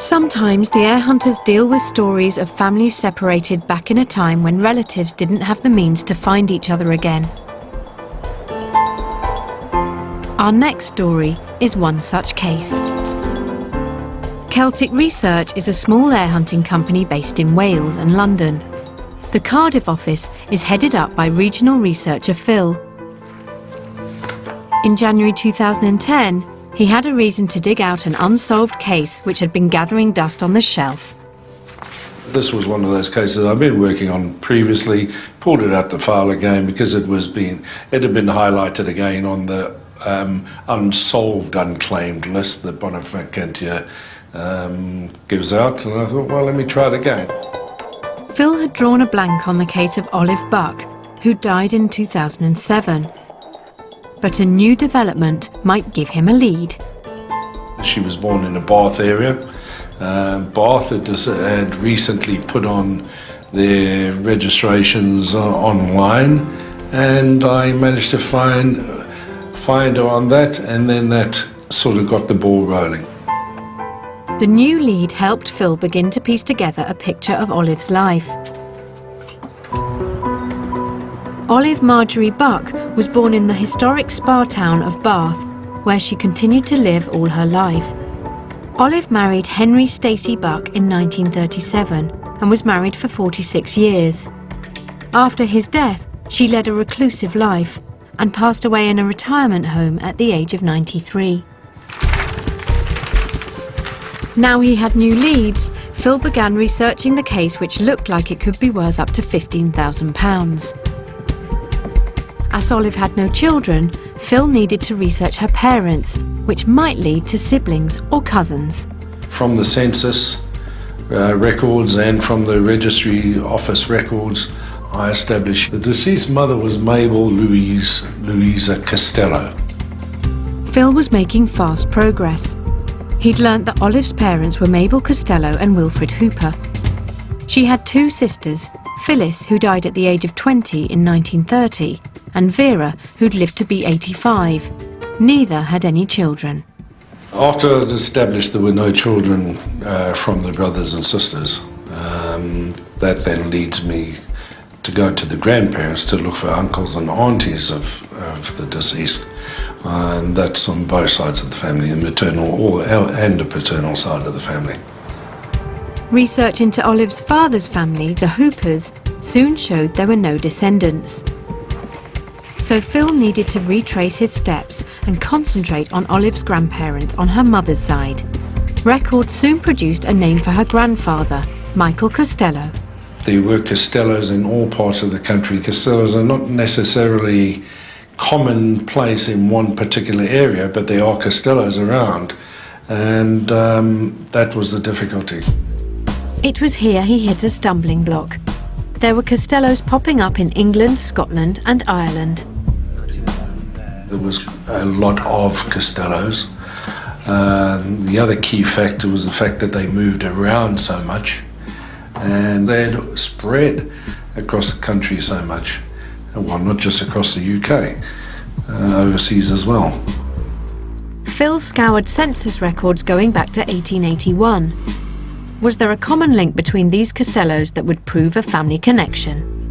Sometimes the heir hunters deal with stories of families separated back in a time when relatives didn't have the means to find each other again. Our next story is one such case. Celtic Research is a small heir hunting company based in Wales and London. The Cardiff office is headed up by regional researcher Phil. In January 2010, he had a reason to dig out an unsolved case which had been gathering dust on the shelf. This was one of those cases I've been working on previously, pulled it out the file again because it had been highlighted again on the unsolved, unclaimed list that Bonaventure gives out, and I thought, well, let me try it again. Phil had drawn a blank on the case of Olive Buck, who died in 2007. But a new development might give him a lead. She was born in the Bath area. Bath had recently put on their registrations online, and I managed to find her on that, and then that sort of got the ball rolling. The new lead helped Phil begin to piece together a picture of Olive's life. Olive Marjorie Buck was born in the historic spa town of Bath, where she continued to live all her life. Olive married Henry Stacey Buck in 1937 and was married for 46 years. After his death, she led a reclusive life and passed away in a retirement home at the age of 93. Now he had new leads, Phil began researching the case, which looked like it could be worth up to £15,000. As Olive had no children, Phil needed to research her parents, which might lead to siblings or cousins. From the census records and from the registry office records, I established the deceased mother was Mabel Louisa Costello. Phil was making fast progress. He'd learnt that Olive's parents were Mabel Costello and Wilfred Hooper. She had two sisters, Phyllis, who died at the age of 20 in 1930, and Vera, who'd lived to be 85. Neither had any children. After I'd established there were no children from the brothers and sisters, that then leads me to go to the grandparents to look for uncles and aunties of the deceased. And that's on both sides of the family, the maternal and the paternal side of the family. Research into Olive's father's family, the Hoopers, soon showed there were no descendants. So Phil needed to retrace his steps and concentrate on Olive's grandparents on her mother's side. Records soon produced a name for her grandfather, Michael Costello. There were Costellos in all parts of the country. Costellos are not necessarily commonplace in one particular area, but there are Costellos around, and that was the difficulty. It was here he hit a stumbling block. There were Costellos popping up in England, Scotland and Ireland. There was a lot of Costellos. The other key factor was the fact that they moved around so much, and they had spread across the country so much. Well, not just across the UK, overseas as well. Phil scoured census records going back to 1881. Was there a common link between these Costellos that would prove a family connection?